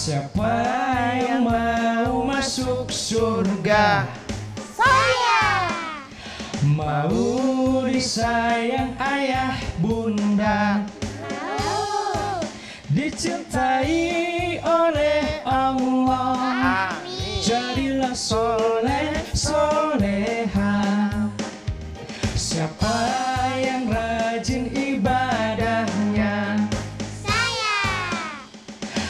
Siapa yang mau masuk surga? Saya. Mau disayang ayah bunda, Mau. dicintai oleh Allah. Jadilah soleh soleha. Siapa yang rajin ibadahnya? Saya.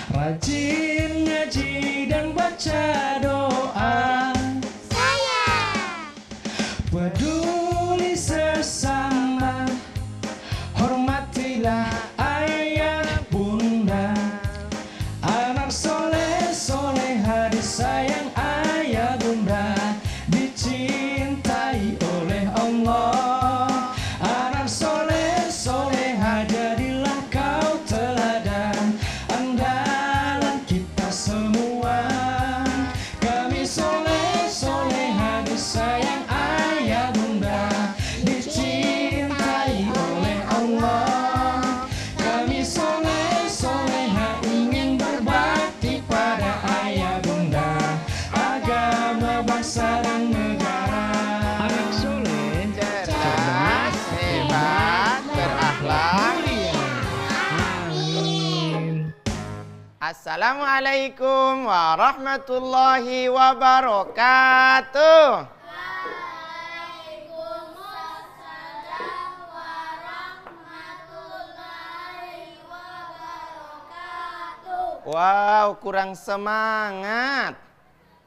Rajin ngaji dan baca doa. Saya. Peduli sesama, hormatilah ayah bunda. Anak soleh soleha disayang ayah bunda, dicintai oleh Allah. Anak soleh soleha jadilah kau teladan, andalan kita semua. Kami soleh soleha disayang ayah bunda, dicintai oleh Allah. Kami soleh soleha ingin berbakti pada ayah bunda, agama, bangsa dan negara. Anak soleh Cerdas, hebat, berakhlak. Amin. Assalamualaikum warahmatullahi wabarakatuh. Waalaikumsalam warahmatullahi wabarakatuh. Wow, kurang semangat.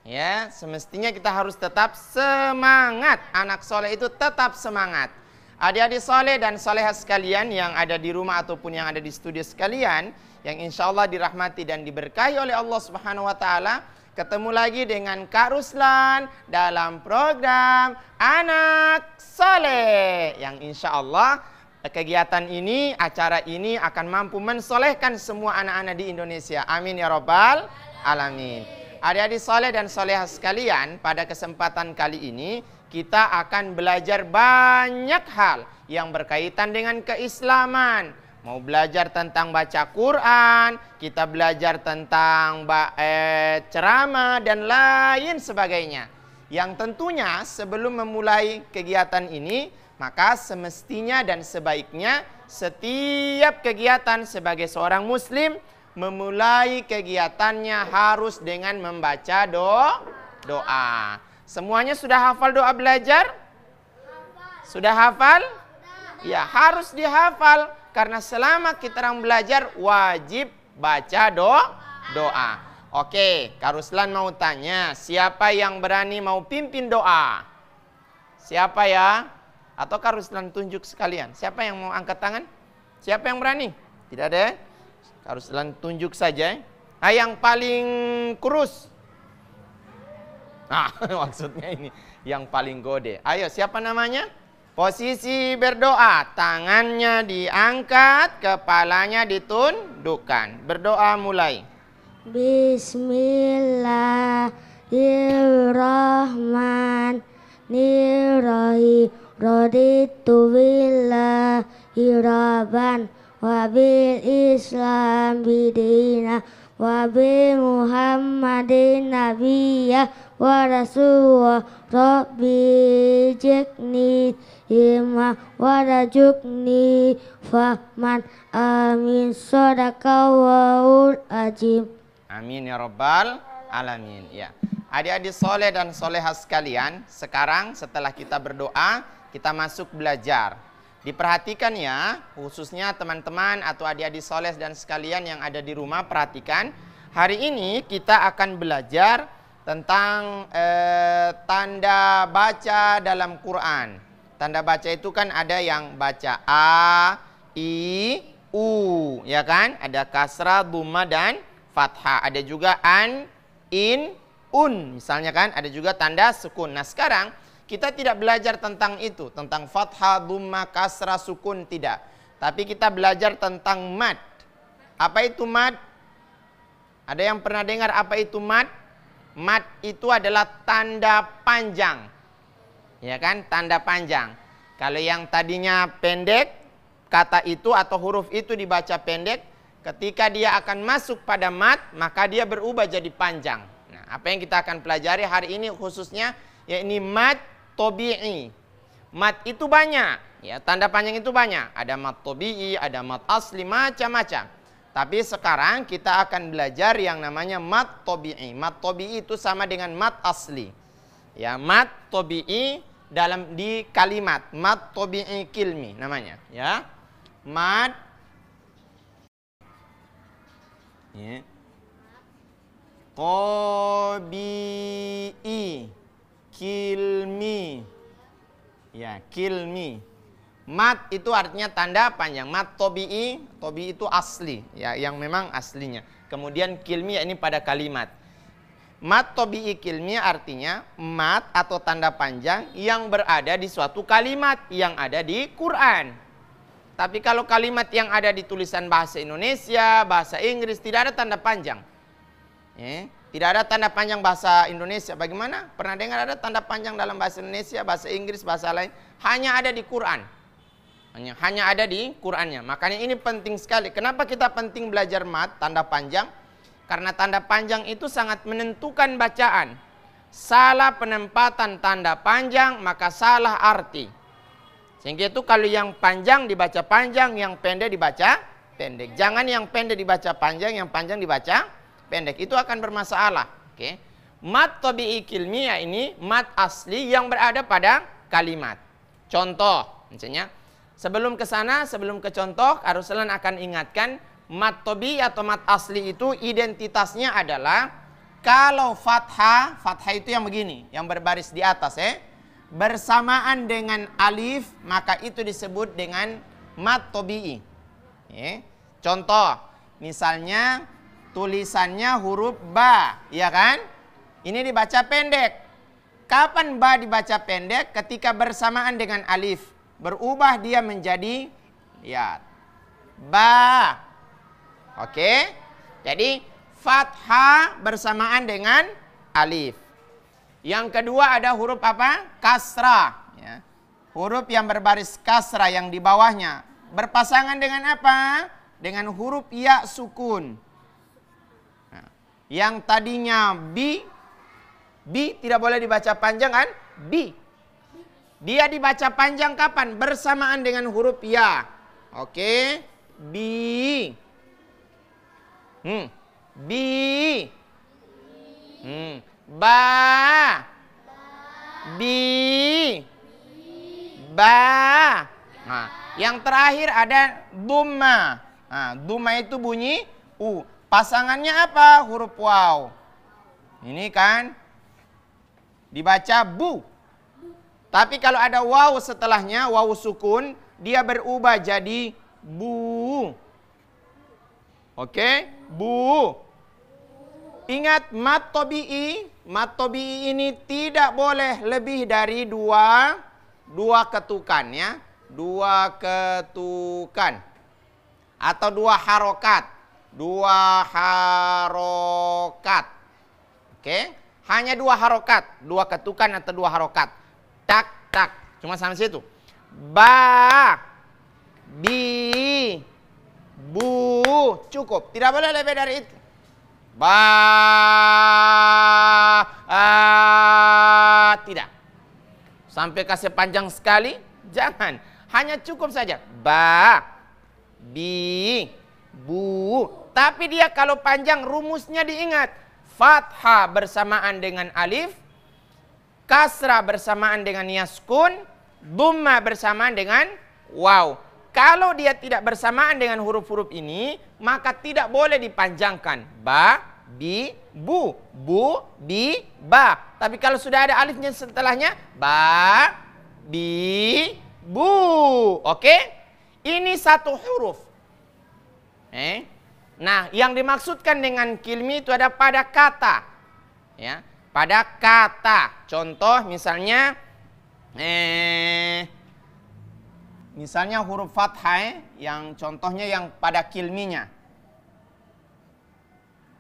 Ya, semestinya kita harus tetap semangat. Anak soleh itu tetap semangat. Adik-adik soleh dan soleha sekalian yang ada di rumah ataupun yang ada di studio sekalian, yang insya Allah dirahmati dan diberkahi oleh Allah Subhanahu wa Ta'ala, ketemu lagi dengan Kak Ruslan dalam program Anak Soleh, yang insya Allah kegiatan ini, acara ini akan mampu mensolehkan semua anak-anak di Indonesia. Amin ya Rabbal Alamin. Adik-adik soleh dan soleha sekalian, pada kesempatan kali ini kita akan belajar banyak hal yang berkaitan dengan keislaman. Mau belajar tentang baca Quran, kita belajar tentang ceramah dan lain sebagainya. Yang tentunya sebelum memulai kegiatan ini, maka semestinya dan sebaiknya setiap kegiatan sebagai seorang muslim memulai kegiatannya harus dengan membaca doa. Semuanya sudah hafal doa belajar? Sudah hafal? Ya, harus dihafal. Karena selama kita orang belajar wajib baca doa. Oke, Kak Ruslan mau tanya, siapa yang berani mau pimpin doa? Siapa ya? Atau Kak Ruslan tunjuk sekalian. Siapa yang mau angkat tangan? Siapa yang berani? Tidak ada? Kak Ruslan tunjuk saja. Yang paling kurus. Nah, maksudnya ini yang paling gede. Ayo, siapa namanya? Posisi berdoa, tangannya diangkat, kepalanya ditundukkan. Berdoa mulai. Bismillahirrahmanirrahim. Raditu billahi rabban wa bil islam bidina wa bi muhammadin nabiyya wa rasulullah. Rabbi jekni hima wa rajukni fahman. Amin. Sadaqallahul azim. Amin ya Rabbal Alamin. Ya. Adik-adik soleh dan soleha sekalian, sekarang setelah kita berdoa, kita masuk belajar. Diperhatikan ya, khususnya teman-teman atau adik-adik soleh dan sekalian yang ada di rumah, perhatikan. Hari ini kita akan belajar tentang tanda baca dalam Quran. Tanda baca itu kan ada yang baca A, I, U, ya kan? Ada kasrah, dhamma dan fathah. Ada juga an, in, un, misalnya kan? Ada juga tanda sukun. Nah, sekarang kita tidak belajar tentang itu, tentang fathah, dhamma, kasrah, sukun, tidak. Tapi kita belajar tentang mad. Apa itu mad? Ada yang pernah dengar apa itu mad? Mad itu adalah tanda panjang. Ya kan? Tanda panjang. Kalau yang tadinya pendek, kata itu atau huruf itu dibaca pendek, ketika dia akan masuk pada mat, maka dia berubah jadi panjang. Nah, apa yang kita akan pelajari hari ini khususnya, yakni mat tobi'i. Mat itu banyak, ya, tanda panjang itu banyak. Ada mat tobi'i, ada mat asli, macam-macam. Tapi sekarang kita akan belajar yang namanya mat tobi'i. Mat tobi'i itu sama dengan mat asli. Ya, mat tobi'i di kalimat, mat tobi'i kilmi namanya, ya. Mat ya. Tobi'i kilmi. Ya, kilmi. Mat itu artinya tanda panjang. Mat tobi'i, tobi'i itu asli, ya, yang memang aslinya. Kemudian kilmi, ya, ini pada kalimat. Mat tobi'i kilmi artinya mat atau tanda panjang yang berada di suatu kalimat yang ada di Quran. Tapi kalau kalimat yang ada di tulisan bahasa Indonesia, bahasa Inggris, tidak ada tanda panjang. Tidak ada tanda panjang bahasa Indonesia. Bagaimana? Pernah dengar ada tanda panjang dalam bahasa Indonesia, bahasa Inggris, bahasa lain? Hanya ada di Quran. Hanya ada di Qurannya. Makanya ini penting sekali. Kenapa kita penting belajar mat, tanda panjang? Karena tanda panjang itu sangat menentukan bacaan. Salah penempatan tanda panjang, maka salah arti. Sehingga itu kalau yang panjang dibaca panjang, yang pendek dibaca pendek. Jangan yang pendek dibaca panjang, yang panjang dibaca pendek. Itu akan bermasalah. Oke. Mat tabi'i kilmiyah ini mat asli yang berada pada kalimat. Contoh, misalnya sebelum ke sana, sebelum ke contoh, Aruslan akan ingatkan mat tabi'i atau mat asli itu identitasnya adalah kalau fathah, fathah itu yang begini, yang berbaris di atas, bersamaan dengan alif, maka itu disebut dengan mat tabi'i. Contoh, misalnya tulisannya huruf ba, ya kan? Ini dibaca pendek. Kapan ba dibaca pendek? Ketika bersamaan dengan alif, berubah dia menjadi ya ba. Oke? Jadi fathah bersamaan dengan alif. Yang kedua ada huruf apa? Kasrah, ya. Huruf yang berbaris kasrah yang di bawahnya berpasangan dengan apa? Dengan huruf ya sukun. Yang tadinya bi tidak boleh dibaca panjang kan? Bi. Dia dibaca panjang kapan? Bersamaan dengan huruf ya. Oke. Bi. Bi. Ba. Bi. Ba. Nah, yang terakhir ada dhamma. Nah, dhamma itu bunyi u. Pasangannya apa? Huruf waw. Ini kan dibaca bu. Tapi kalau ada waw setelahnya, waw sukun, dia berubah jadi bu. Oke? Bu. Ingat mat tabi'i ini tidak boleh lebih dari dua ketukan, ya. Dua ketukan atau dua harokat. Dua harokat. Oke? Hanya dua harokat, dua ketukan atau dua harokat. Tak, tak. Cuma sampai situ. Ba, bi, bu. Cukup. Tidak boleh lebih dari itu. Ba, tidak. Sampai kasih panjang sekali, jangan. Hanya cukup saja. Ba, bi, bu. Tapi dia kalau panjang rumusnya diingat. Fathah bersamaan dengan alif, kasrah bersamaan dengan yaskun, dhamma bersamaan dengan waw. Kalau dia tidak bersamaan dengan huruf-huruf ini, maka tidak boleh dipanjangkan. Ba, bi, bu, bi, ba. Tapi kalau sudah ada alifnya setelahnya, ba, bi, bu. Oke? Ini satu huruf. Nah, yang dimaksudkan dengan kilmi itu ada pada kata, ya, pada kata. Contoh misalnya, misalnya huruf fathah, yang contohnya yang pada kilminya,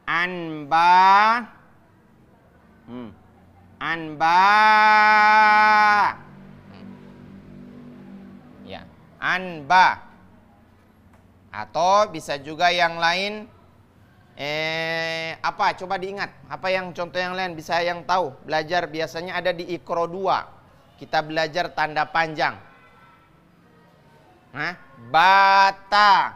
anba, anba, ya, anba. Atau bisa juga yang lain, apa? Coba diingat. Apa yang contoh yang lain bisa yang tahu? Belajar biasanya ada di Iqra 2. Kita belajar tanda panjang. Nah, bata.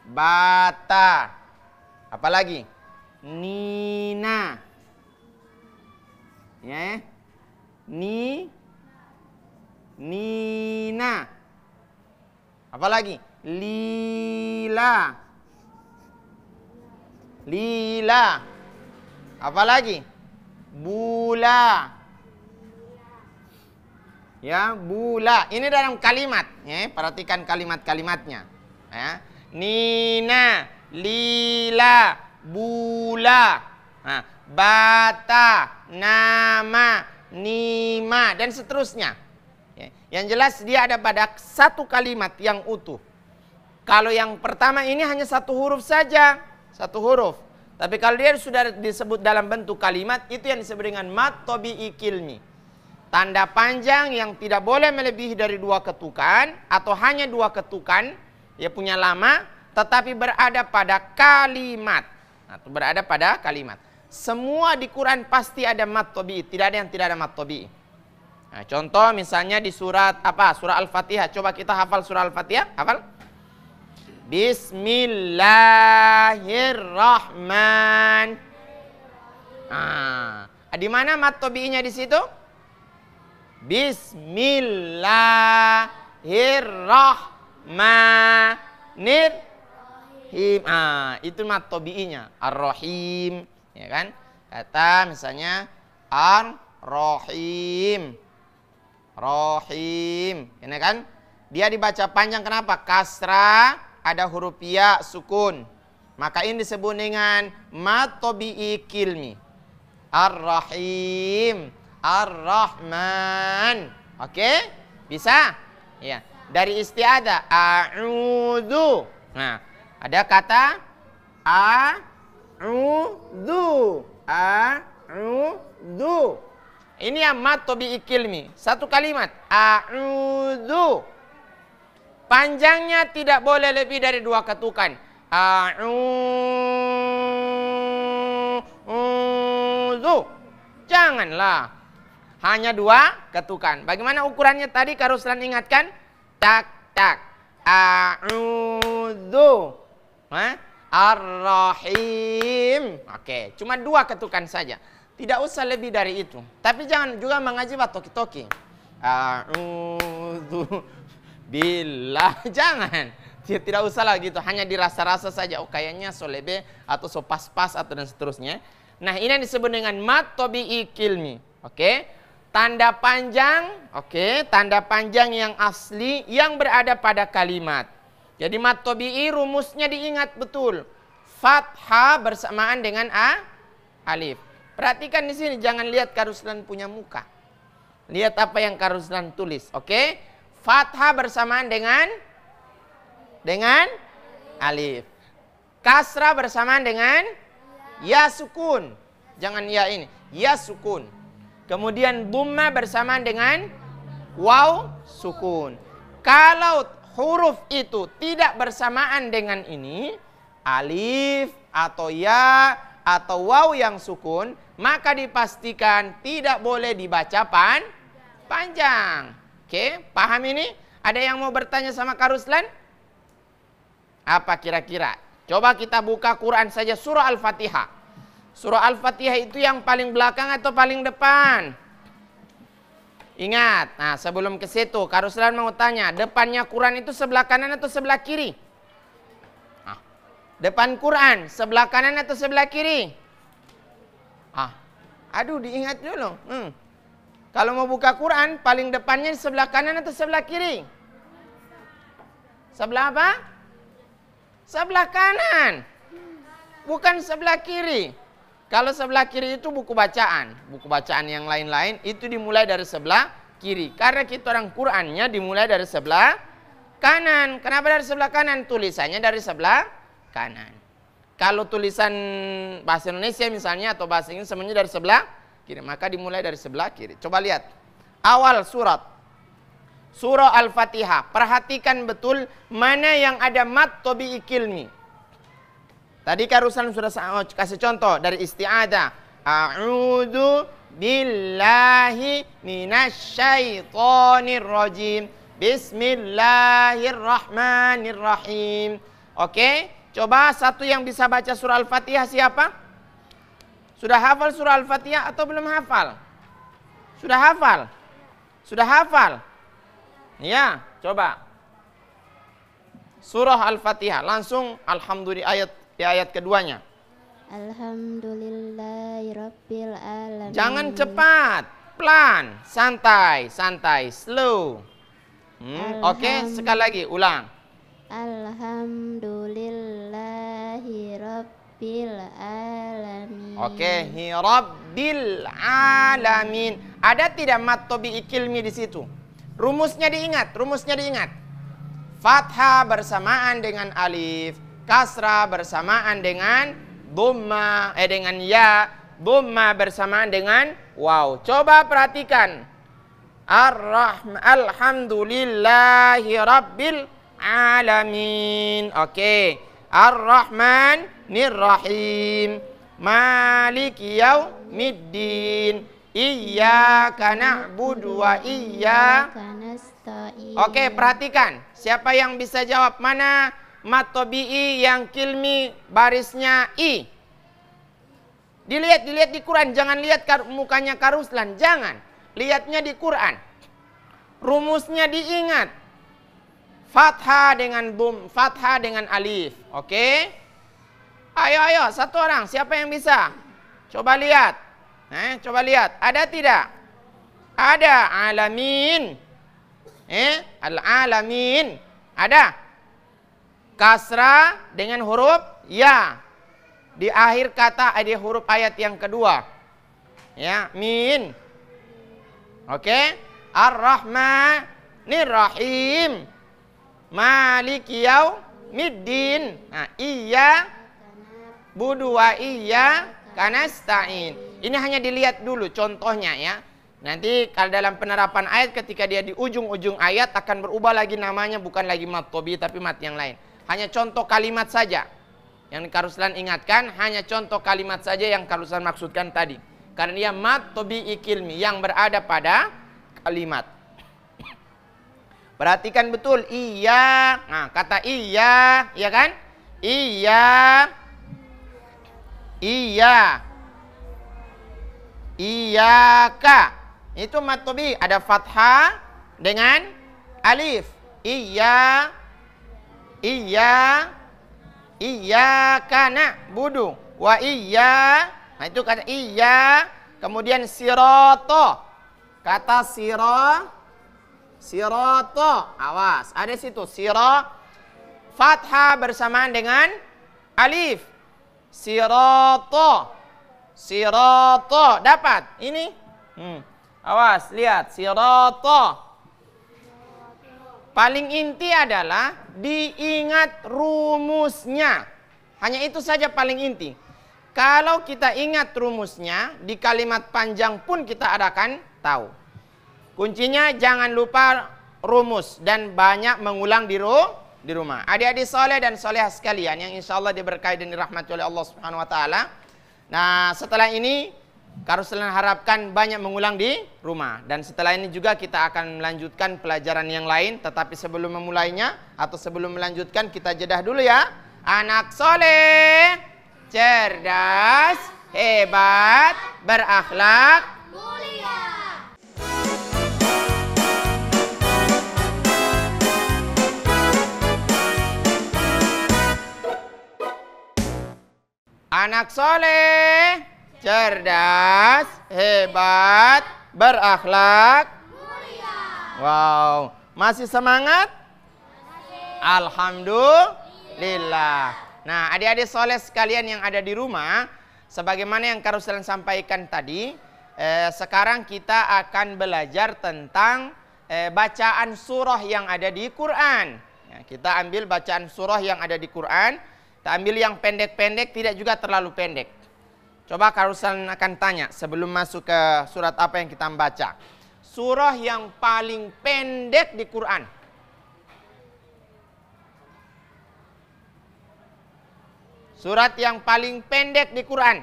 Bata. Apalagi? Nina. Ya. Nina. Apalagi? Lila. Lila. Apalagi? Bula. Ya, bula. Ini dalam kalimat. Ya, perhatikan kalimat-kalimatnya. Ya. Nina, lila, bula, nah, bata, nama, nima, dan seterusnya. Ya. Yang jelas dia ada pada satu kalimat yang utuh. Kalau yang pertama ini hanya satu huruf saja, satu huruf. Tapi kalau dia sudah disebut dalam bentuk kalimat, itu yang disebut dengan mat tabi'i kilmi. Tanda panjang yang tidak boleh melebihi dari 2 ketukan atau hanya 2 ketukan, dia punya lama, tetapi berada pada kalimat. Nah, berada pada kalimat. Semua di Quran pasti ada mat tabi'i, tidak ada yang tidak ada mat tabi'i. Nah, contoh misalnya di surat apa? Surah Al-Fatihah. Coba kita hafal surah Al-Fatihah. Hafal? Bismillahirrahmanirrahim. Di mana mat tabi'inya di situ? Bismillahirrahmanirrahim. Itu mat tabi'inya. Ar-Rahim, ya kan? Kata misalnya Ar-Rahim. Rahim, ini kan? Dia dibaca panjang kenapa? Kasra, ada huruf ya, sukun. Maka ini disebut dengan mat tabi'i kilmi. Ar-Rahim, Ar-Rahman. Oke? Bisa? Ya. Dari isti'adzah, a'udzu. Nah, ada kata a'udzu. A'udzu. Ini yang mat tabi'i kilmi. Satu kalimat. A'udzu. Panjangnya tidak boleh lebih dari 2 ketukan. A'udzu. Janganlah. Hanya 2 ketukan. Bagaimana ukurannya tadi? Kak Ruslan ingatkan. Tak, tak. A'udzu. Ar-Rahim. Oke. Cuma 2 ketukan saja. Tidak usah lebih dari itu. Tapi jangan juga mengaji toki-toki. A'udzu billah. Jangan. Tidak usah lah gitu. Hanya dirasa-rasa saja. Oh kayaknya so lebe atau so pas-pas atau dan seterusnya. Nah ini yang disebut dengan mat tabi'i kilmi. Oke. Tanda panjang. Oke. Tanda panjang yang asli yang berada pada kalimat. Jadi mat tabi'i rumusnya diingat betul. Fathah bersamaan dengan alif. Perhatikan di sini, jangan lihat Kak Ruslan punya muka. Lihat apa yang Kak Ruslan tulis, oke? Fathah bersamaan dengan alif. Kasrah bersamaan dengan ya sukun. Jangan ya ini, ya sukun. Kemudian dhamma bersamaan dengan waw sukun. Kalau huruf itu tidak bersamaan dengan ini, alif atau ya atau waw yang sukun, maka dipastikan tidak boleh dibaca panjang. Oke, paham ini? Ada yang mau bertanya sama Kak Ruslan? Apa kira-kira? Coba kita buka Quran saja surah Al-Fatihah. Surah Al-Fatihah itu yang paling belakang atau paling depan? Ingat, nah sebelum ke situ Kak Ruslan mau tanya, depannya Quran itu sebelah kanan atau sebelah kiri? Depan Quran, sebelah kanan atau sebelah kiri? Aduh diingat dulu. Kalau mau buka Quran, paling depannya sebelah kanan atau sebelah kiri? Sebelah apa? Sebelah kanan. Bukan sebelah kiri. Kalau sebelah kiri itu buku bacaan. Buku bacaan yang lain-lain itu dimulai dari sebelah kiri. Karena kita orang Qurannya dimulai dari sebelah kanan. Kenapa dari sebelah kanan? Tulisannya dari sebelah kanan. Kalau tulisan bahasa Indonesia misalnya atau bahasa Inggris semuanya dari sebelah kiri, maka dimulai dari sebelah kiri. Coba lihat awal surat surah Al-Fatihah. Perhatikan betul mana yang ada mat tabi'i kilmi. Tadi Karusan sudah kasih contoh dari isti'adah. A'udzu billahi minasyaitonir rajim. Bismillahirrahmanirrahim. Oke, coba satu yang bisa baca surah Al-Fatihah siapa? Sudah hafal surah Al-Fatihah atau belum hafal? Sudah hafal? Sudah hafal? Ya, coba. Surah Al-Fatihah, langsung alhamdulillah ayat keduanya. Alhamdulillahirabbil alamin. Jangan cepat, pelan, santai, slow. Oke, sekali lagi, ulang. Alhamdulillahirabbil alamin. Oke, hirabbil alamin. Ada tidak mat tabi'i kilmi di situ? Rumusnya diingat. Fathah bersamaan dengan alif, kasrah bersamaan dengan dhamma, dengan ya, dhamma bersamaan dengan waw. Coba perhatikan. Alhamdulillahi rabbil alamin. Oke. Ar-Rahmanir Rahim. Maliki yaumiddin. Iyyaka na'budu wa iyyaka nasta'in. Oke, perhatikan. Siapa yang bisa jawab mana mat tabi'i yang kilmi barisnya i? Dilihat di Quran, jangan lihat mukanya Karuslan, jangan. Lihatnya di Quran. Rumusnya diingat. Fathah dengan fathah dengan alif. Oke? Ayo, satu orang, siapa yang bisa? Coba lihat. Coba lihat, ada tidak? Ada, alamin. Al-alamin. Ada. Kasrah dengan huruf ya. Di akhir kata ada huruf ayat yang kedua. Ya, min. Oke? Ar-Rahmanir Rahim. Maliki yaumiddin. Nah, iya budu wa iya kanasta'in. Ini hanya dilihat dulu contohnya ya. Nanti kalau dalam penerapan ayat ketika dia di ujung-ujung ayat akan berubah lagi namanya, bukan lagi mat tabi'i tapi mat yang lain. Hanya contoh kalimat saja. Yang Karuslan ingatkan hanya contoh kalimat saja yang Karuslan maksudkan tadi. Karena dia mat tabi'i kilmi yang berada pada kalimat. Perhatikan betul iya. Nah, kata iya, ya kan? Iya. Iyaka. Itu mat tabi'i, ada fathah dengan alif. Iyyaka na'budu wa nah itu kata iya. Kemudian sirata. Kata sirata. Awas, ada situ fathah bersamaan dengan alif. Sirata. Dapat? Ini? Awas, lihat. Sirata. Paling inti adalah diingat rumusnya. Hanya itu saja paling inti. Kalau kita ingat rumusnya, di kalimat panjang pun kita akan tahu. Kuncinya jangan lupa rumus dan banyak mengulang di rumah. Adik-adik soleh dan solehah sekalian yang insya Allah diberkahi dan dirahmati oleh Allah Subhanahu Wa Taala. Nah, setelah ini Karuslan harapkan banyak mengulang di rumah. Dan setelah ini juga kita akan melanjutkan pelajaran yang lain. Tetapi sebelum memulainya atau sebelum melanjutkan, kita jedah dulu ya. Anak soleh, cerdas, hebat, berakhlak, mulia. Anak soleh, cerdas, hebat, berakhlak, mulia. Wow, masih semangat? Alhamdulillah. Nah, adik-adik soleh sekalian yang ada di rumah, sebagaimana yang Karuslan sampaikan tadi, sekarang kita akan belajar tentang bacaan surah yang ada di Quran. Ya, kita ambil bacaan surah yang ada di Quran, kita ambil yang pendek-pendek, tidak juga terlalu pendek. Coba Karuslan akan tanya sebelum masuk ke surat apa yang kita baca. surah yang paling pendek di Quran? Surat yang paling pendek di Quran.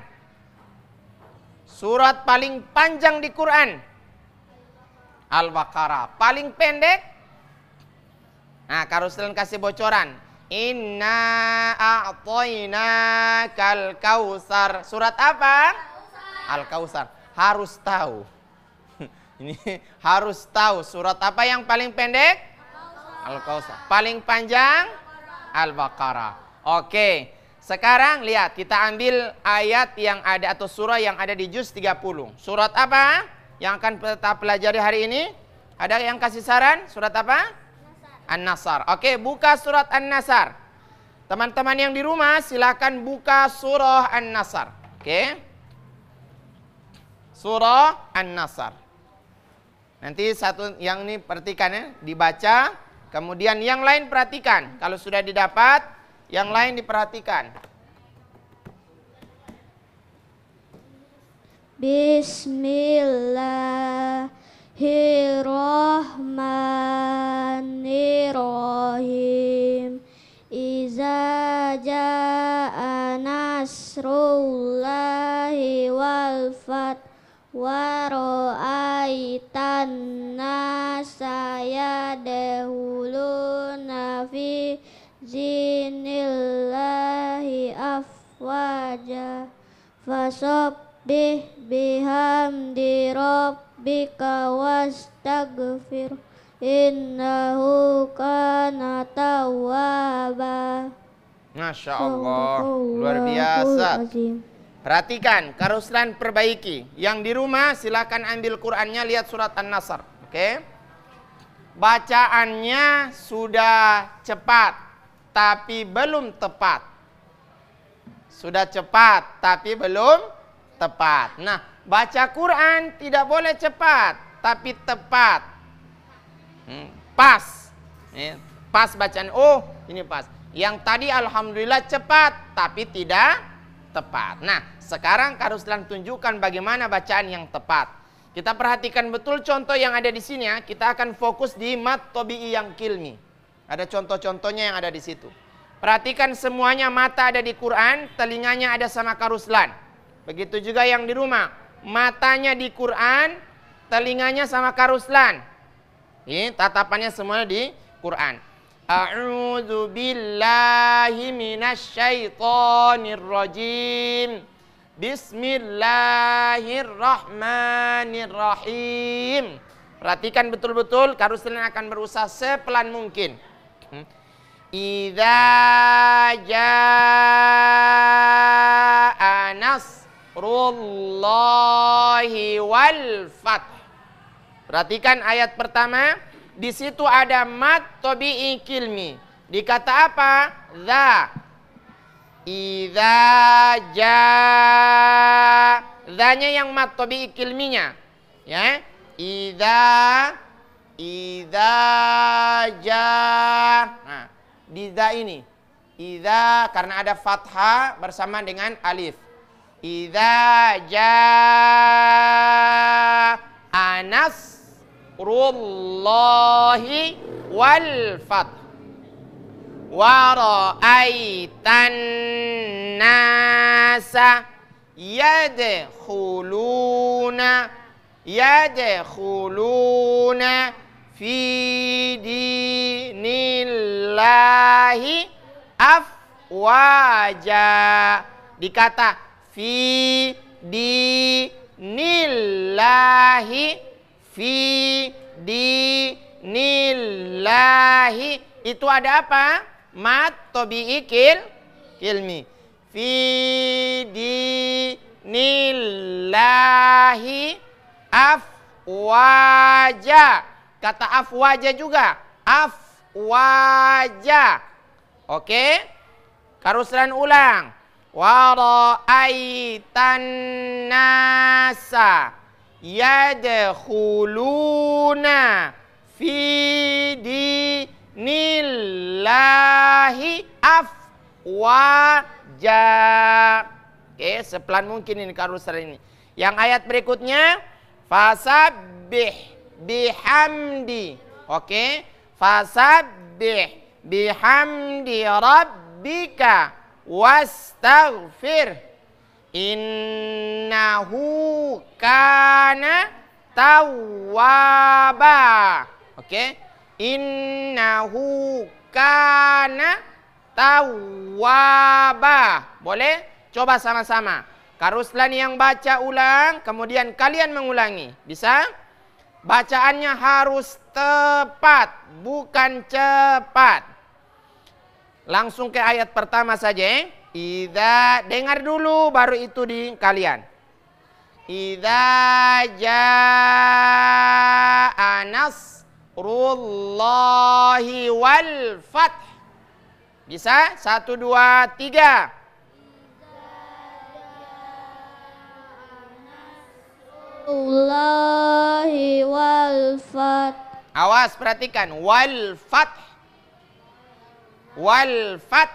Surat paling panjang di Quran. Al-Baqarah. Paling pendek. Nah, Karuslan kasih bocoran. Inna a'tainakal kautsar. Surat apa? Al-Kautsar. Harus tahu. Ini harus tahu. Surat apa yang paling pendek? Al-Kautsar. Paling panjang? Al-Baqarah. Oke. Sekarang lihat, kita ambil ayat yang ada atau surah yang ada di juz 30. Surat apa yang akan kita pelajari hari ini? Ada yang kasih saran? Surat apa? An-Nasr. Oke, buka surat An-Nasr. Teman-teman yang di rumah silakan buka surah An-Nasr. Oke. Surah An-Nasr. Nanti satu yang ini perhatikan ya, dibaca, kemudian yang lain perhatikan. Kalau sudah didapat, yang lain diperhatikan. Bismillahirrahmanirrahim. Iza jaa nasrullahi wal fath wa ra'aitan nasa yadkhuluna fi zinillahi afwaja fasabbih bihamdi rabbika wastaghfir innahu kana tawwaba. Masya Allah, luar biasa. Perhatikan, Karuslan perbaiki. Yang di rumah silakan ambil Qur'annya, lihat surat An-Nasr. Oke. Bacaannya sudah cepat tapi belum tepat. Sudah cepat tapi belum tepat. Nah, baca Quran tidak boleh cepat tapi tepat. Pas. Pas bacaan. Oh, ini pas. Yang tadi alhamdulillah cepat tapi tidak tepat. Nah, sekarang Karuslan tunjukkan bagaimana bacaan yang tepat. Kita perhatikan betul contoh yang ada di sini ya. Kita akan fokus di mat tobi'i yang kilmi. Ada contoh-contohnya yang ada di situ. Perhatikan semuanya, mata ada di Quran, telinganya ada sama Karuslan. Begitu juga yang di rumah. Matanya di Quran, telinganya sama Karuslan. Ini tatapannya semuanya di Quran. A'udzu billahi minasyaitonir rajim. Bismillahirrahmanirrahim. Perhatikan betul-betul, Karuslan akan berusaha sepelan mungkin. Idza jaa nasrullahi wal fath. Perhatikan ayat pertama, di situ ada mat tobi'i kilmi. Dikata apa? Za. Idza jaa. Zanya yang mat tobi'i kilminya. Ya. Idza jaa. Nah, di za ini. Idza karena ada fathah bersama dengan alif. Idza jaa nasrullahi wal fath wa ra'aitan nasa yadkhuluna fi dinillahi afwaja. Dikata fi dinillahi, fi dinillahi. Itu ada apa? Mat tobi'i kilmi. Fi dinillahi afwaja. Kata afwaja juga. Afwaja. Oke? Karuslan ulang. Wa ra'aitan nasa yadkhuluna fi dinillahi afwaja. Oke, sepelan mungkin ini Karuslan ini. Yang ayat berikutnya, fasabbih bihamdi. Oke, fasabbih bihamdi rabbika wastaghfir innahu kana tawwaba. Oke, innahu kana tawwaba. Boleh? Coba sama-sama. Karuslan yang baca ulang, kemudian kalian mengulangi. Bisa? Bacaannya harus tepat, bukan cepat. Langsung ke ayat pertama saja. Idza, dengar dulu baru itu di kalian. Idza jaa nasrullahi wal fath. Bisa? 1, 2, 3. Allahi wal fath. Awas, perhatikan. Wal fath. Wal fath.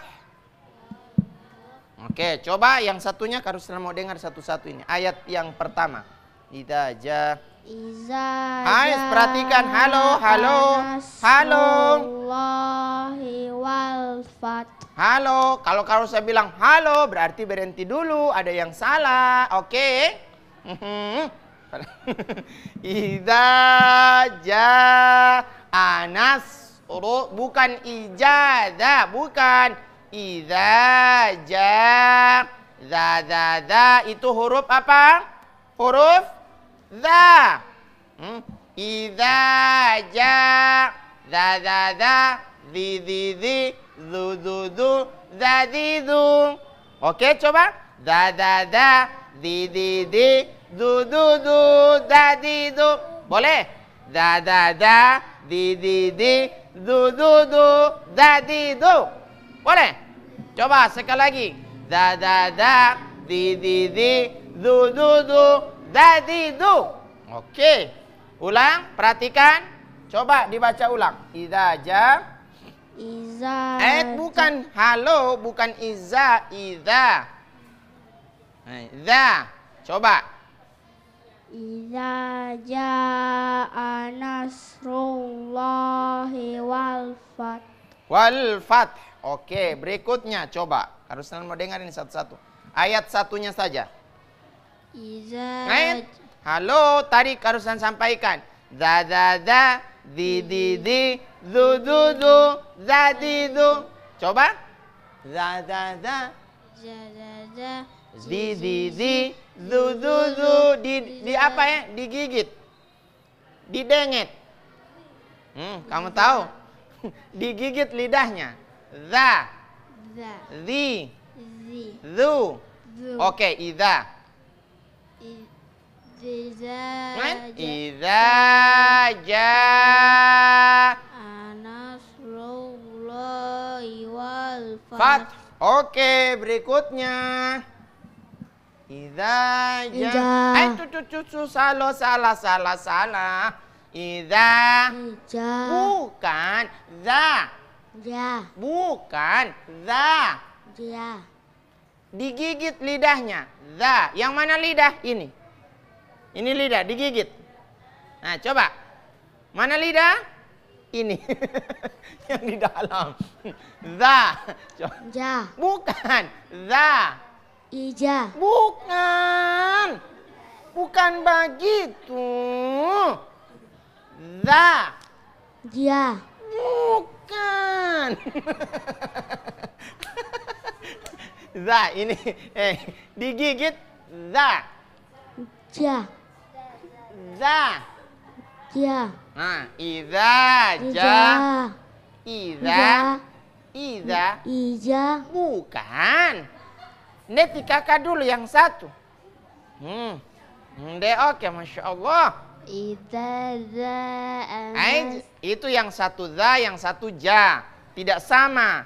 Oke, coba yang satunya Karuslan mau dengar satu-satu ini. Ayat yang pertama. Idza jaa. Ais, perhatikan. Halo, halo. Halo. Allahi wal fath. Halo. Kalau saya bilang halo berarti berhenti dulu. Ada yang salah. Oke. Idza jaa nasru, bukan ijazah, bukan. Idza jaa, za itu huruf apa? Huruf za. Idza jaa, za zi zu za. Oke, coba. Za zi du dadidu. Boleh? Da di du dadidu. Boleh? Coba sekali lagi. Da di du dadidu. Oke. Ulang, perhatikan. Coba dibaca ulang. Idza jaa. Bukan halo, bukan iza, idza. Za. Coba. Idza jaa nasrullahi wal fath. Wal fath. Oke, berikutnya coba. Karuslan mau dengar ini satu-satu. Ayat satunya saja. Halo, tadi Karuslan sampaikan. Za di du zadidu. Coba. Za di du di apa ya? Digigit, didenget. Kamu tahu? Digigit lidahnya. Za, zi, zu. Oke, idza. Idza jaa nasrullahi wal fath. Oke, berikutnya. Idza jaa. Salah. Idza. Bukan za. Bukan za. Digigit lidahnya. Za. Yang mana lidah? Ini. Ini lidah digigit. Nah, coba. Mana lidah? Ini. Yang di dalam. Za. Bukan. Za. Ija. Bukan. Bukan begitu. Za. Ja. Bukan. Za ini digigit za. Ja. Za. Ja. Nah, idza ja. Ija. Bukan. Nanti kakak dulu yang satu. Oke, Masya Allah. Itu yang satu za, yang satu ja. Tidak sama.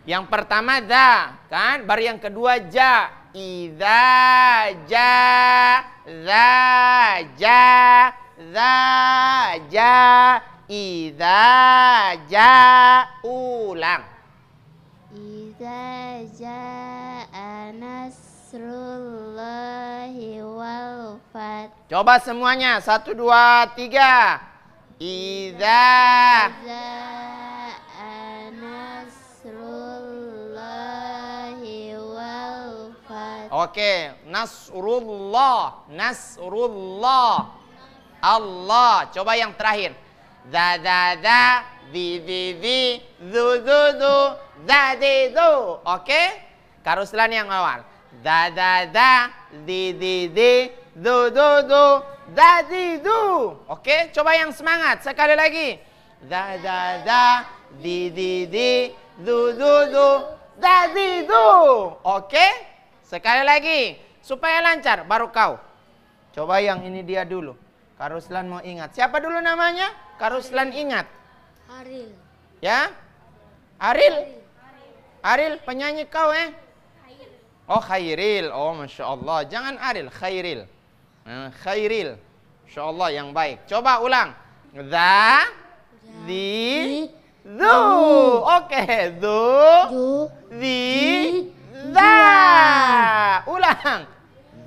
Yang pertama za, kan? Baru yang kedua ja. Idza ja, za ja, idza ja. Ulang. Idza jaa nasrullahi wal fath. Coba semuanya, 1, 2, 3. Idza Jaa nasrullahi wal fath. Oke, Nasrullah. Nasrullah. Allah. Coba yang terakhir. Za, di, zu, za, zu. Oke? Karuslan yang awal. Za, di, zu, za, zu. Oke? Coba yang semangat. Sekali lagi. Za, di, zu, za, zu. Oke? Sekali lagi. Supaya lancar. Baru kau. Coba yang ini dia dulu. Karuslan mau ingat. Siapa dulu namanya? Karuslan ingat. Aril. Ya? Aril? Aril penyanyi kau Oh Khairil. Oh Masya Allah. Jangan Aril. Khairil. Khairil. Masya Allah yang baik. Coba ulang. Za. Di. Zu. Oke. Zu. Di. Za. Ulang.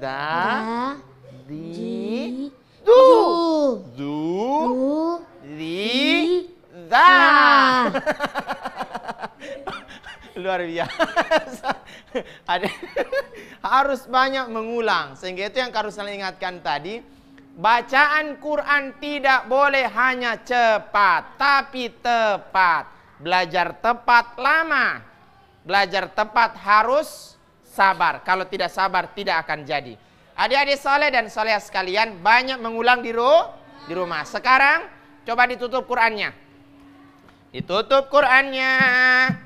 Za. Di. Zu. Zu. Di. Za. Luar biasa. Harus banyak mengulang. Sehingga itu yang harus saya ingatkan tadi. Bacaan Quran tidak boleh hanya cepat, tapi tepat. Belajar tepat lama. Belajar tepat harus sabar. Kalau tidak sabar tidak akan jadi. Adik-adik soleh dan soleh sekalian, banyak mengulang di rumah. Sekarang coba ditutup Qurannya. Ditutup Qurannya.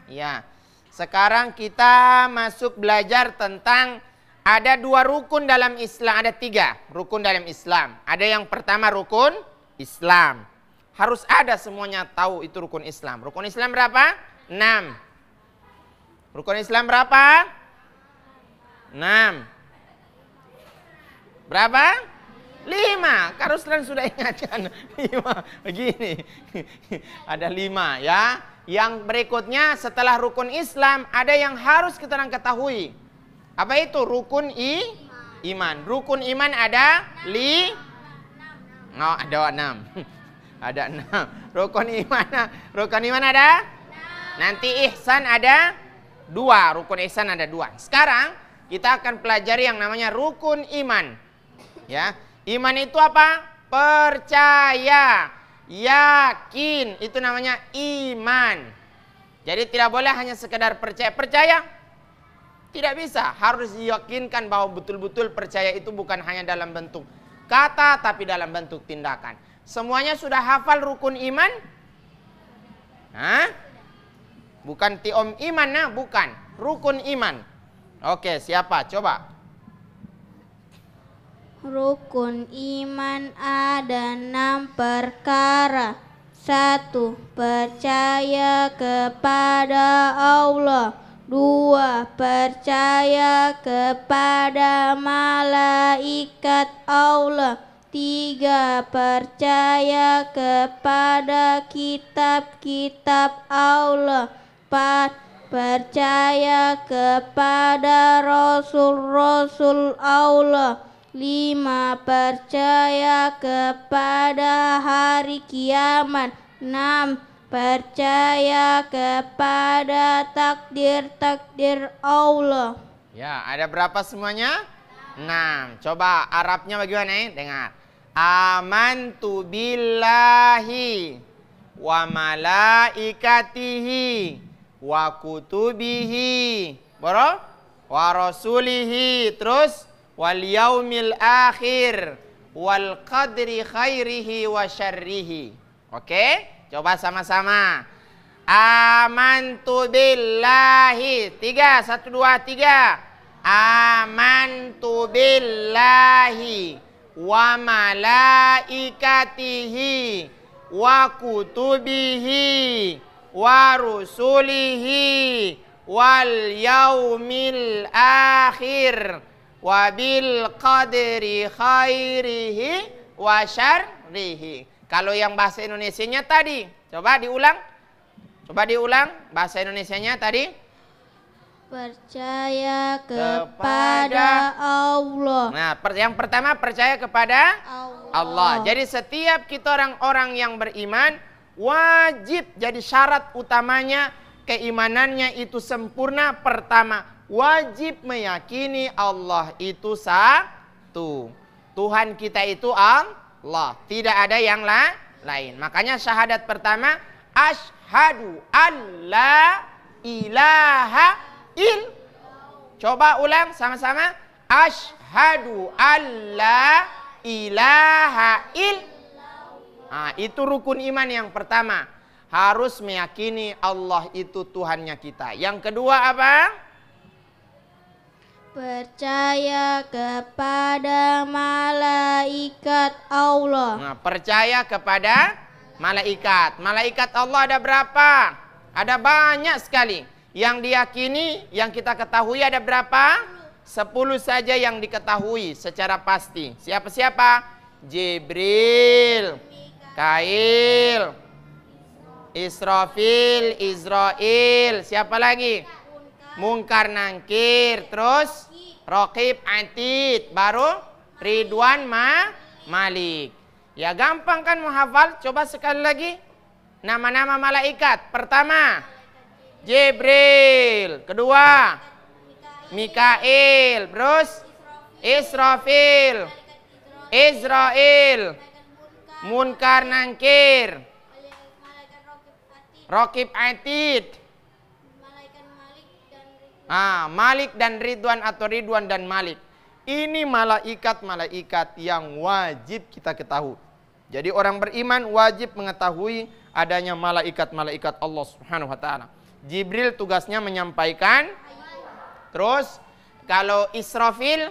Ya. Sekarang kita masuk belajar tentang ada 2 rukun dalam Islam. Ada 3 rukun dalam Islam. Ada yang pertama rukun Islam. Harus ada semuanya tahu itu rukun Islam. Rukun Islam berapa? 6. Rukun Islam berapa? 6. Berapa? 5. Karuslan sudah ingatkan. 5. Begini. Ada 5 ya. Yang berikutnya setelah rukun Islam ada yang harus kita ketahui. Apa itu? Rukun iman. Rukun iman ada ada 6. Ada 6. Rukun iman ada? Nanti ihsan ada 2. Rukun ihsan ada 2. Sekarang kita akan pelajari yang namanya rukun iman. Ya, iman itu apa? Percaya, yakin, itu namanya iman. Jadi tidak boleh hanya sekedar percaya. Tidak bisa, harus diyakinkan bahwa betul-betul percaya itu bukan hanya dalam bentuk kata, tapi dalam bentuk tindakan. Semuanya sudah hafal rukun iman? Hah? Bukan tiom iman, nah, bukan. Rukun iman. Oke, siapa? Coba. Rukun iman ada 6 perkara. 1. Percaya kepada Allah. 2. Percaya kepada malaikat Allah. 3. Percaya kepada kitab-kitab Allah. 4. Percaya kepada rasul-rasul Allah. 5. Percaya kepada hari kiamat. 6. Percaya kepada takdir-takdir Allah. Ya, ada berapa semuanya? 6. Coba Arabnya bagaimana? Dengar. Amantu billahi wa malaikatihi wa kutubihi wa rasulihi, terus wal yaumil akhir wal qadri khairihi wa syarrihi. Oke? Coba sama-sama. Amantu billahi. 3, 1, 2, 3. Amantu billahi wa malaikatihi wa kutubihi wa rusulihi wal yaumil akhir wa bil qadri khairihi wa syarrihi. Kalau yang bahasa Indonesianya tadi, coba diulang. Bahasa Indonesianya tadi. Percaya kepada Allah. Nah, yang pertama percaya kepada Allah. Jadi setiap kita orang-orang yang beriman wajib, jadi syarat utamanya keimanannya itu sempurna. Pertama, wajib meyakini Allah itu satu. Tuhan kita itu Allah, tidak ada yang lain. Makanya syahadat pertama, asyhadu alla ilaha Coba ulang sama-sama. Asyhadu alla ilaha itu rukun iman yang pertama. Harus meyakini Allah itu Tuhannya kita. Yang kedua apa? Percaya kepada malaikat Allah. Nah, percaya kepada malaikat. Malaikat Allah ada berapa? Ada banyak sekali. Yang diyakini, yang kita ketahui ada berapa? 10 saja yang diketahui secara pasti. Siapa-siapa? Jibril, Kail, Israfil, Izrail. Siapa lagi? Munkar Nangkir. Terus Raqib Atid. Baru Ridwan Malik. Ya gampang kan menghafal? Coba sekali lagi. Nama-nama malaikat. Pertama Jibril, kedua Mikail, terus Israfil, Izrail, Munkar Nangkir, Raqib Atid, Malik dan Ridwan atau Ridwan dan Malik. Ini malaikat-malaikat yang wajib kita ketahui. Jadi orang beriman wajib mengetahui adanya malaikat-malaikat Allah Subhanahu wa taala. Jibril tugasnya menyampaikan. Terus kalau Israfil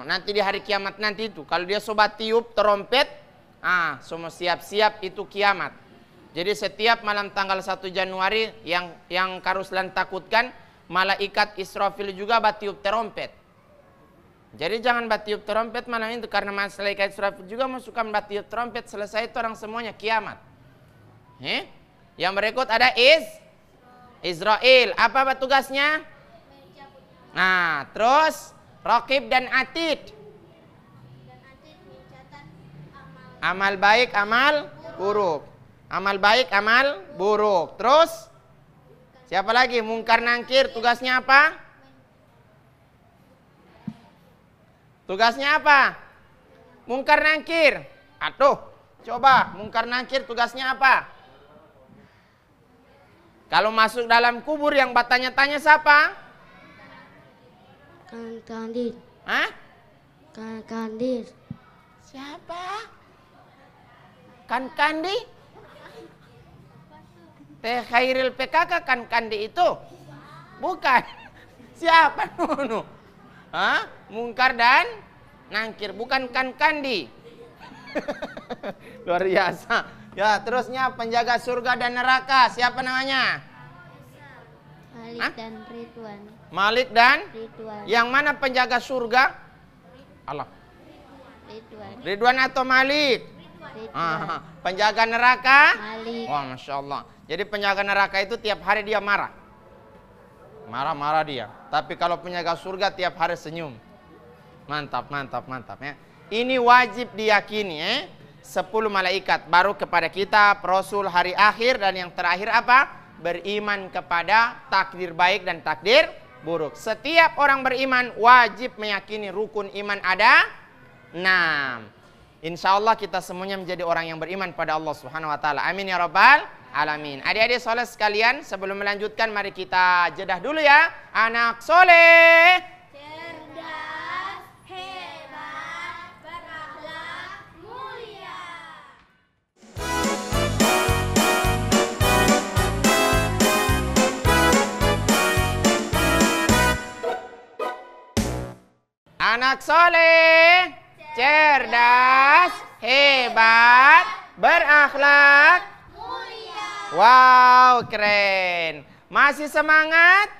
nanti di hari kiamat nanti itu kalau dia sobat tiup trompet, semua siap-siap itu kiamat. Jadi setiap malam tanggal 1 Januari yang Karuslan takutkan, malaikat Israfil juga batiup trompet. Jadi jangan batiup trompet malam itu, karena malaikat Israfil juga suka batiup trompet. Selesai itu orang semuanya kiamat. Yang berikut ada Israel. Apa tugasnya? Nah, terus Raqib dan Atid. Amal baik, amal buruk. Amal baik, amal buruk. Terus siapa lagi? Munkar Nangkir. Tugasnya apa? Tugasnya apa? Munkar Nangkir. Coba Munkar Nangkir tugasnya apa? Kalau masuk dalam kubur yang bertanya-tanya siapa? Kandir. Kandir. Siapa? Kandi? Teh Khairil PKK Kandi itu? Bukan. Siapa Nunu? Munkar dan Nangkir, bukan Kandi. Luar biasa. Ya, terusnya penjaga surga dan neraka. Siapa namanya? Malik dan Ridwan. Malik dan Ridwan. Yang mana penjaga surga? Allah. Ridwan atau Malik? Ridwan. Penjaga neraka? Malik. Wah, Masya Allah. Jadi penjaga neraka itu tiap hari dia marah. Marah-marah dia. Tapi kalau penjaga surga tiap hari senyum. Mantap ya. Ini wajib diyakini 10 malaikat. Baru kepada kita, Rasul, hari akhir, dan yang terakhir apa? Beriman kepada takdir baik dan takdir buruk. Setiap orang beriman wajib meyakini rukun iman ada 6. Insya Allah kita semuanya menjadi orang yang beriman pada Allah Subhanahu wa taala. Amin ya rabbal alamin. Adik-adik soleh sekalian, sebelum melanjutkan mari kita jedah dulu ya. Anak soleh, cerdas, hebat, berakhlak mulia. anak soleh, cerdas, hebat, berakhlak mulia. Wow, keren. Masih semangat?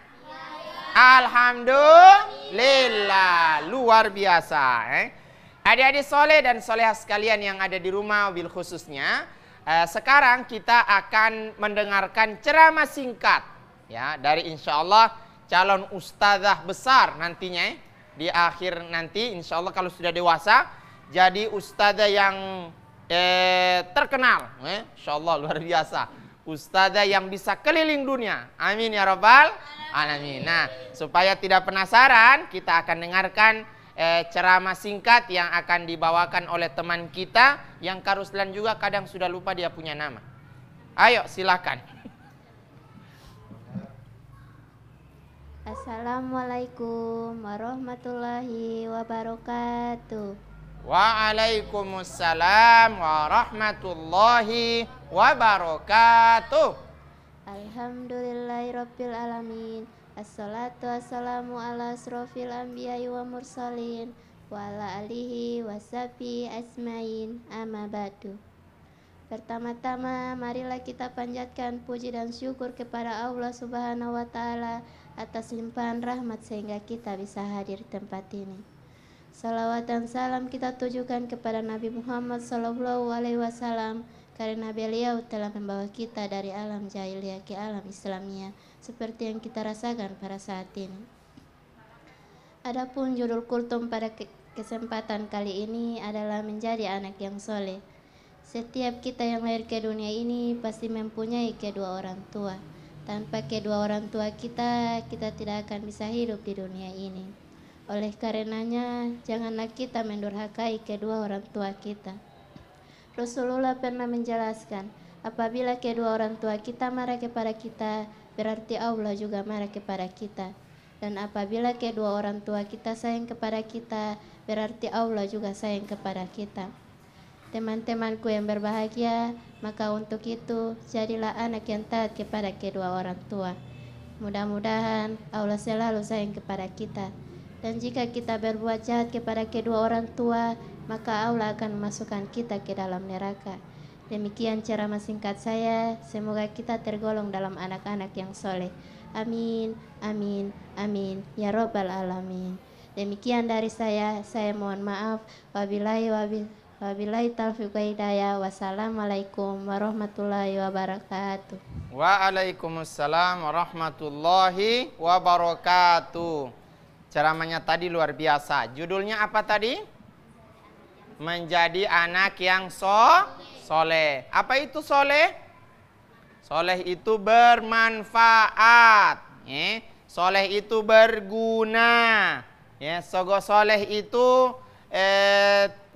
Alhamdulillah, luar biasa. Adik-adik soleh dan solehah sekalian yang ada di rumah, bil khususnya, sekarang kita akan mendengarkan ceramah singkat ya dari insya Allah calon ustadzah besar nantinya di akhir nanti insya Allah kalau sudah dewasa jadi ustadzah yang terkenal, insya Allah luar biasa, ustadzah yang bisa keliling dunia, amin ya rabbal alamin. Nah, supaya tidak penasaran, kita akan dengarkan ceramah singkat yang akan dibawakan oleh teman kita yang Karuslan juga kadang sudah lupa dia punya nama. Ayo silakan. Assalamualaikum warahmatullahi wabarakatuh. Waalaikumsalam warahmatullahi wabarakatuh. Alhamdulillahirabbil alamin. Assalatu wassalamu ala asrofil anbiya'i wa mursalin wa ala alihi wa sahbihi asmain, amma ba'du. Pertama-tama marilah kita panjatkan puji dan syukur kepada Allah Subhanahu wa taala atas limpahan rahmat sehingga kita bisa hadir di tempat ini. Salawat dan salam kita tujukan kepada Nabi Muhammad SAW karena beliau telah membawa kita dari alam jahiliyah ke alam Islamiyah seperti yang kita rasakan pada saat ini. Adapun judul kultum pada kesempatan kali ini adalah menjadi anak yang soleh. Setiap kita yang lahir ke dunia ini pasti mempunyai kedua orang tua. Tanpa kedua orang tua kita tidak akan bisa hidup di dunia ini. Oleh karenanya, janganlah kita mendurhakai kedua orang tua kita. Rasulullah pernah menjelaskan, apabila kedua orang tua kita marah kepada kita, berarti Allah juga marah kepada kita. Dan apabila kedua orang tua kita sayang kepada kita, berarti Allah juga sayang kepada kita. Teman-temanku yang berbahagia, maka untuk itu, jadilah anak yang taat kepada kedua orang tua. Mudah-mudahan Allah selalu sayang kepada kita. Dan jika kita berbuat jahat kepada kedua orang tua, maka Allah akan memasukkan kita ke dalam neraka. Demikian ceramah singkat saya, semoga kita tergolong dalam anak-anak yang soleh. Amin, amin, amin, ya robbal alamin. Demikian dari saya mohon maaf. Wabillahi taufiq wa hidayah. Wassalamualaikum warahmatullahi wabarakatuh. Waalaikumsalam warahmatullahi wabarakatuh. Ceramahnya tadi luar biasa. Judulnya apa tadi? Menjadi anak yang soleh. Apa itu soleh? Soleh itu bermanfaat. Soleh itu berguna. Sogo soleh itu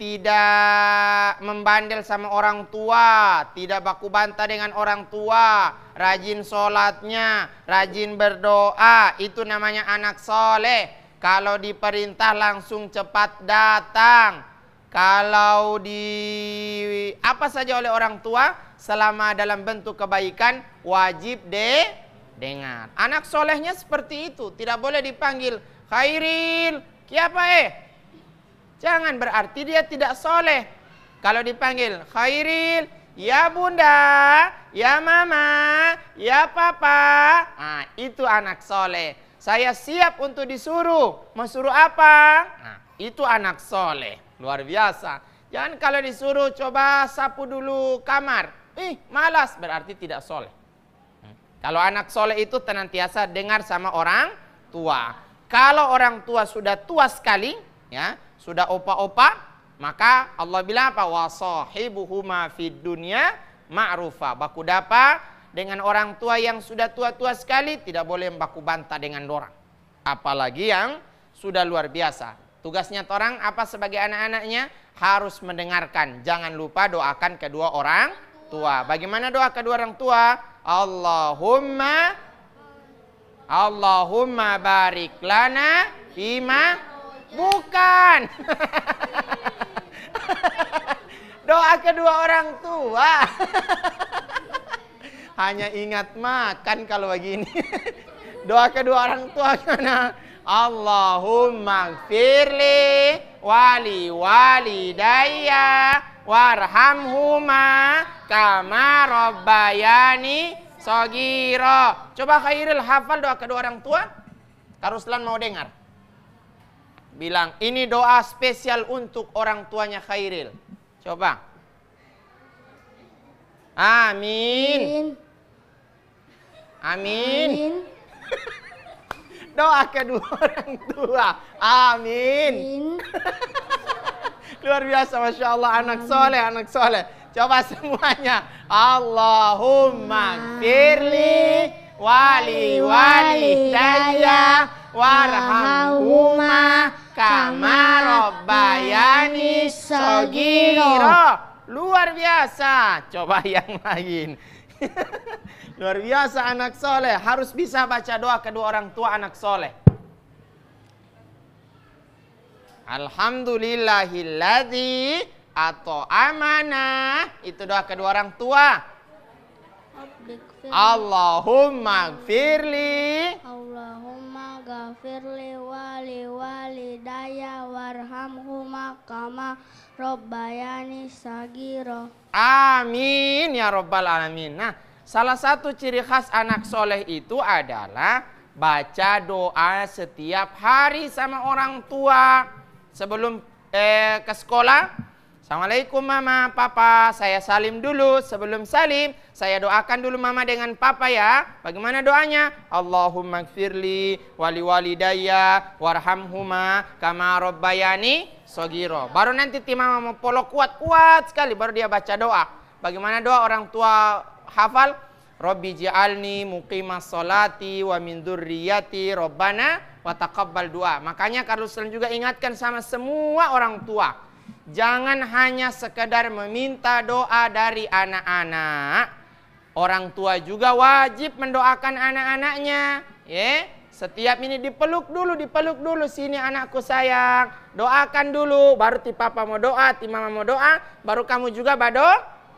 tidak membandel sama orang tua, tidak baku bantah dengan orang tua, rajin sholatnya, rajin berdoa, itu namanya anak soleh. Kalau diperintah langsung cepat datang. Kalau di apa saja oleh orang tua, selama dalam bentuk kebaikan, wajib dengar. Anak solehnya seperti itu, tidak boleh dipanggil Khairil, kiapa Jangan berarti dia tidak soleh. Kalau dipanggil Khairil, ya bunda, ya mama, ya papa, nah, itu anak soleh. Saya siap untuk disuruh. Mau suruh apa? Nah, itu anak soleh. Luar biasa. Jangan kalau disuruh coba sapu dulu kamar. Malas, berarti tidak soleh. Kalau anak soleh itu senantiasa dengar sama orang tua. Kalau orang tua sudah tua sekali, ya, sudah opa-opa, maka Allah bilang apa? Wasahibuhuma fid dunya ma'rufa. Baku dapa dengan orang tua yang sudah tua-tua sekali, tidak boleh baku bantah dengan orang. Apalagi yang sudah luar biasa. Tugasnya orang apa sebagai anak-anaknya? Harus mendengarkan. Jangan lupa doakan kedua orang tua. Bagaimana doa kedua orang tua? Allahumma barik lana fima. Bukan. Doa kedua orang tua. Hanya ingat makan kalau begini. Doa kedua orang tua karena Allahumma gfirli wali walidayya warhamhuma kama rabbayani shogiro. Coba Khairil hafal doa kedua orang tua. Karuslan mau dengar. Bilang ini doa spesial untuk orang tuanya Khairil. Coba. Amin. Amin. Doa kedua orang tua. Amin. Luar biasa, Masya Allah, anak soleh, anak soleh. Coba semuanya. Allahumma gfirli wali walidayya warhamhuma kama rabbayani shaghira. Luar biasa. Coba yang lain. Luar biasa anak soleh. Harus bisa baca doa kedua orang tua anak soleh. Alhamdulillahilladzi at'amana. Itu doa kedua orang tua. Allahumma gfirli. Allahumma ghafirli wali walidayya warhamhuma kama rabbayani shaghira. Amin ya rabbal alamin. Nah, salah satu ciri khas anak soleh itu adalah baca doa setiap hari sama orang tua. Sebelum ke sekolah, Assalamualaikum mama, papa, saya salim dulu. Sebelum salim, saya doakan dulu mama dengan papa ya. Bagaimana doanya? Allahumma gfirli wali walidayya warhamhuma kama rabbayani shaghira. Baru nanti mama mau polok kuat sekali, baru dia baca doa. Bagaimana doa orang tua hafal? Rabbi ja'alni muqimas sholati wa min dzurriyyati rabbana wa taqabbal doa. Makanya Karuslan juga ingatkan sama semua orang tua. Jangan hanya sekedar meminta doa dari anak-anak. Orang tua juga wajib mendoakan anak-anaknya. Ya, setiap ini dipeluk dulu. Sini anakku sayang. Doakan dulu. Baru ti papa mau doa, ti mama mau doa. Baru kamu juga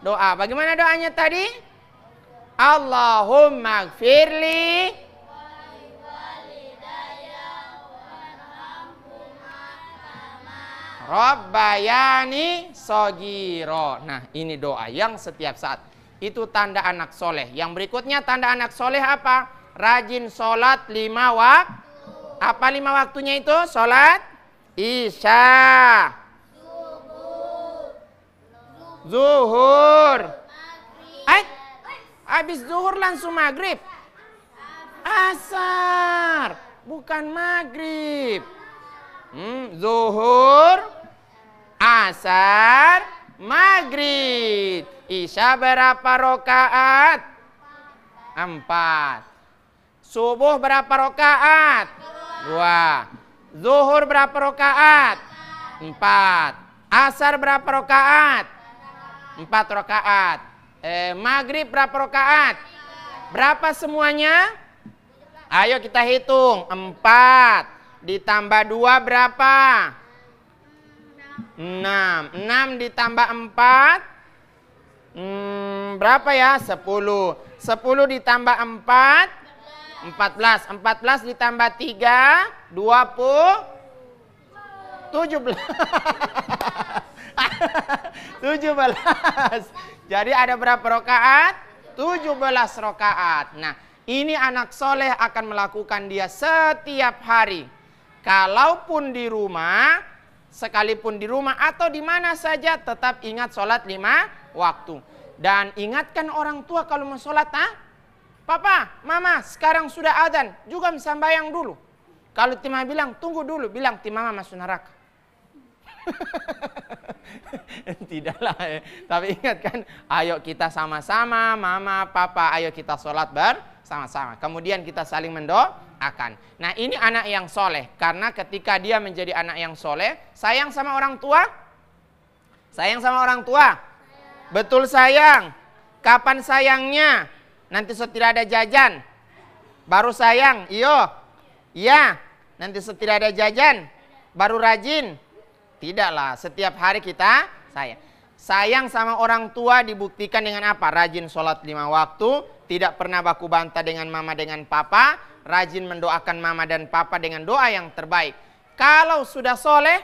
doa. Bagaimana doanya tadi? Allahumma gfirli rabbayani shaghira. Nah, ini doa yang setiap saat. Itu tanda anak soleh. Yang berikutnya tanda anak soleh apa? Rajin sholat 5 waktu. Apa 5 waktunya itu? Sholat Isya, Zuhur. Habis zuhur langsung maghrib. Asar, bukan maghrib. Zuhur, asar, maghrib. Isya berapa rakaat? 4. Subuh berapa rakaat? 2. Zuhur berapa rakaat? 4. Asar berapa rakaat? 4 rakaat. Maghrib berapa rakaat? Berapa semuanya? Ayo kita hitung. 4 ditambah 2 berapa? 6. 6 ditambah 4 berapa ya? 10. 10 ditambah 4 14. 14 ditambah 3 20 17. 17. Jadi ada berapa rakaat? 17 rakaat. Nah, ini anak soleh akan melakukan dia setiap hari. Kalaupun di rumah, sekalipun di rumah atau di mana saja, tetap ingat sholat 5 waktu. Dan ingatkan orang tua kalau mau sholat, Papa, Mama, sekarang sudah adzan, juga sembahyang dulu. Kalau Timah bilang, tunggu dulu, bilang Timah masuk neraka. Tidaklah ya. Tapi ingat kan, ayo kita sama-sama, Mama, Papa, ayo kita sholat bersama-sama. Kemudian kita saling mendoakan. Nah, ini anak yang soleh. Karena ketika dia menjadi anak yang soleh, sayang sama orang tua. Sayang sama orang tua. Betul sayang. Kapan sayangnya? Nanti setelah ada jajan. Baru sayang. Iyo. Iya. Nanti setelah ada jajan. Baru rajin. Tidaklah, setiap hari kita sayang. Sayang sama orang tua dibuktikan dengan apa? Rajin sholat 5 waktu, tidak pernah baku bantah dengan mama dengan papa, rajin mendoakan mama dan papa dengan doa yang terbaik. Kalau sudah soleh,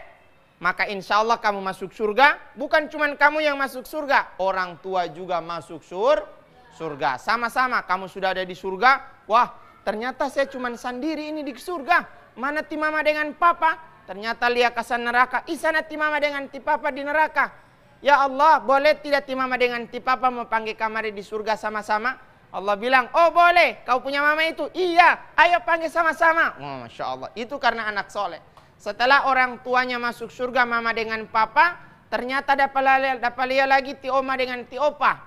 maka insya Allah kamu masuk surga. Bukan cuma kamu yang masuk surga, orang tua juga masuk surga. Sama-sama kamu sudah ada di surga. Wah, ternyata saya cuma sendiri ini di surga. Mana ti mama dengan papa? Ternyata lihat kesan neraka. Isana ti mama dengan ti papa di neraka. Ya Allah, boleh tidak ti mama dengan ti papa mau panggil kamari di surga sama-sama? Allah bilang, oh boleh, kau punya mama itu? Iya, ayo panggil sama-sama. Oh, Masya Allah, itu karena anak soleh. Setelah orang tuanya masuk surga mama dengan papa, ternyata dapat lihat lagi ti oma dengan ti opa.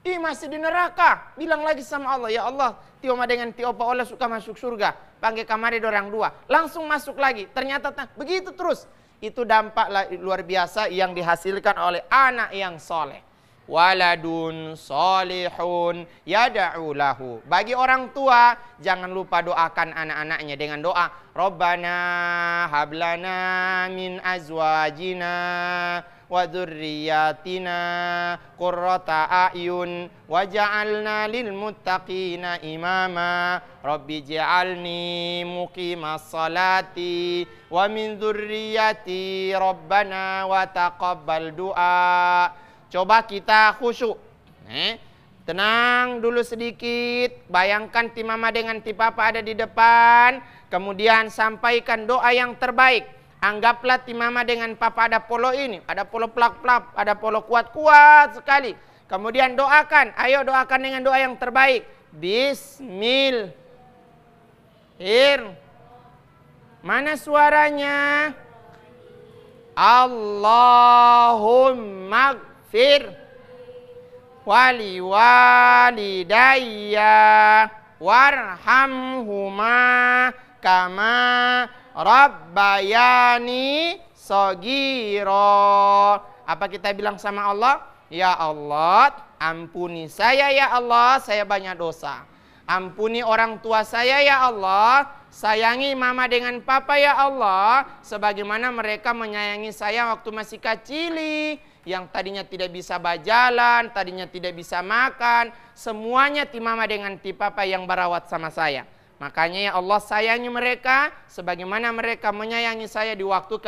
Ih, masih di neraka. Bilang lagi sama Allah, ya Allah, ti oma dengan ti opa Allah suka masuk surga. Panggil kamari dorang dua. Langsung masuk lagi. Ternyata begitu terus. Itu dampak luar biasa yang dihasilkan oleh anak yang soleh. Waladun solihun yada'u lahu. Bagi orang tua, jangan lupa doakan anak-anaknya dengan doa. Rabbana hablana min azwajina wa dzurriyyatina qurrata a'yun waj'alna lil muttaqina imama. Rabbi ij'alni muqimas salati wa min dzurriyyati rabbana wa taqabbal du'a. Coba kita khusyuk. Tenang dulu sedikit. Bayangkan ti mama dengan ti papa ada di depan. Kemudian sampaikan doa yang terbaik. Anggaplah ti mama dengan papa ada polo ini. Ada polo plak-plak. Ada polo kuat-kuat sekali. Kemudian doakan. Ayo doakan dengan doa yang terbaik. Bismillah. Mana suaranya? Allahumma fir wali walidayya warhamhuma kama rabbayani shagiro. Apa kita bilang sama Allah? Ya Allah, ampuni saya ya Allah, saya banyak dosa. Ampuni orang tua saya ya Allah. Sayangi mama dengan papa ya Allah, sebagaimana mereka menyayangi saya waktu masih kecil, yang tadinya tidak bisa berjalan, tadinya tidak bisa makan, semuanya ti mama dengan ti papa yang berawat sama saya. Makanya ya Allah, sayangi mereka sebagaimana mereka menyayangi saya di waktu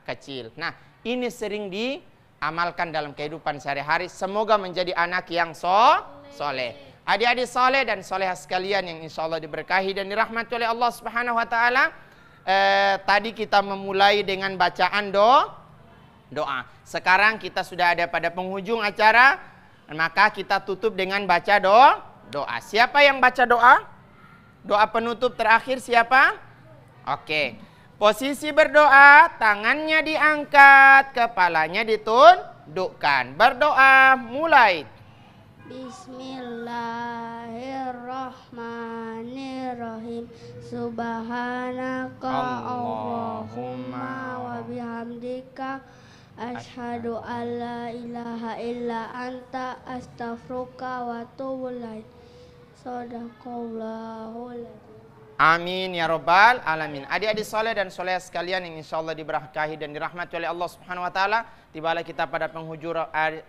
kecil. Nah, ini sering diamalkan dalam kehidupan sehari-hari. Semoga menjadi anak yang soleh. Adik-adik soleh dan solehah sekalian yang insya Allah diberkahi dan dirahmati oleh Allah Subhanahu Wa Taala. Tadi kita memulai dengan bacaan doa. Sekarang kita sudah ada pada penghujung acara, maka kita tutup dengan baca doa. Siapa yang baca doa? Doa penutup terakhir siapa? Oke. Posisi berdoa, tangannya diangkat, kepalanya ditundukkan. Berdoa, mulai. Bismillahirrahmanirrahim. Subhanaka Allahumma wa bihamdika asyhadu an la ilaha illa anta astaghfiruka wa atubu ilaik. Shadaqallahul adzim. Amin ya rabbal alamin. Adik-adik soleh dan soleh sekalian yang insya Allah diberkahi dan dirahmati oleh Allah Subhanahu Wa Taala. Tibalah kita pada penghujung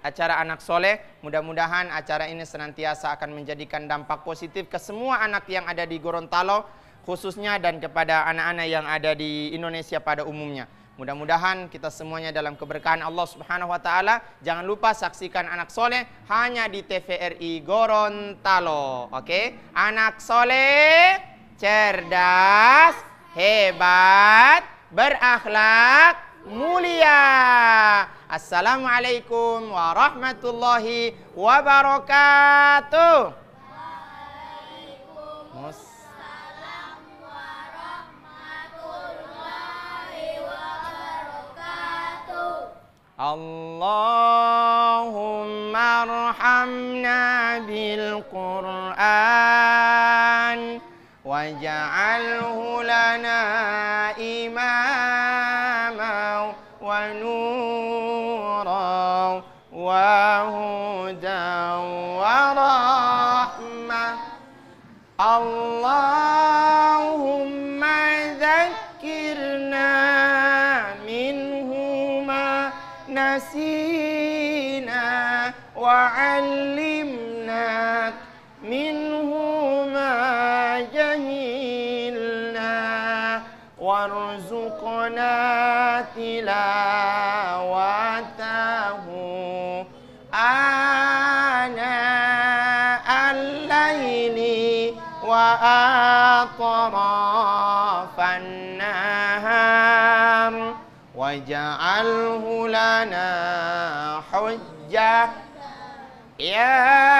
acara anak soleh. Mudah-mudahan acara ini senantiasa akan menjadikan dampak positif ke semua anak yang ada di Gorontalo khususnya dan kepada anak-anak yang ada di Indonesia pada umumnya. Mudah-mudahan kita semuanya dalam keberkahan Allah Subhanahu Wa Taala. Jangan lupa saksikan anak soleh hanya di TVRI Gorontalo. Oke? Anak soleh, cerdas, hebat, berakhlak, mulia. Assalamualaikum warahmatullahi wabarakatuh. Waalaikumsalam warahmatullahi wabarakatuh. Allahumma arhamna bil Qur'an waj'alhu lana imama wa nuran wa hudan wa rahmah. Allahumma dzakkirna minhu ma nasina wa 'allimna minhu ma jahilna warzuqna tilawatahu ana al-laili wa atrafan nahar waj'alhu lana hujjah ya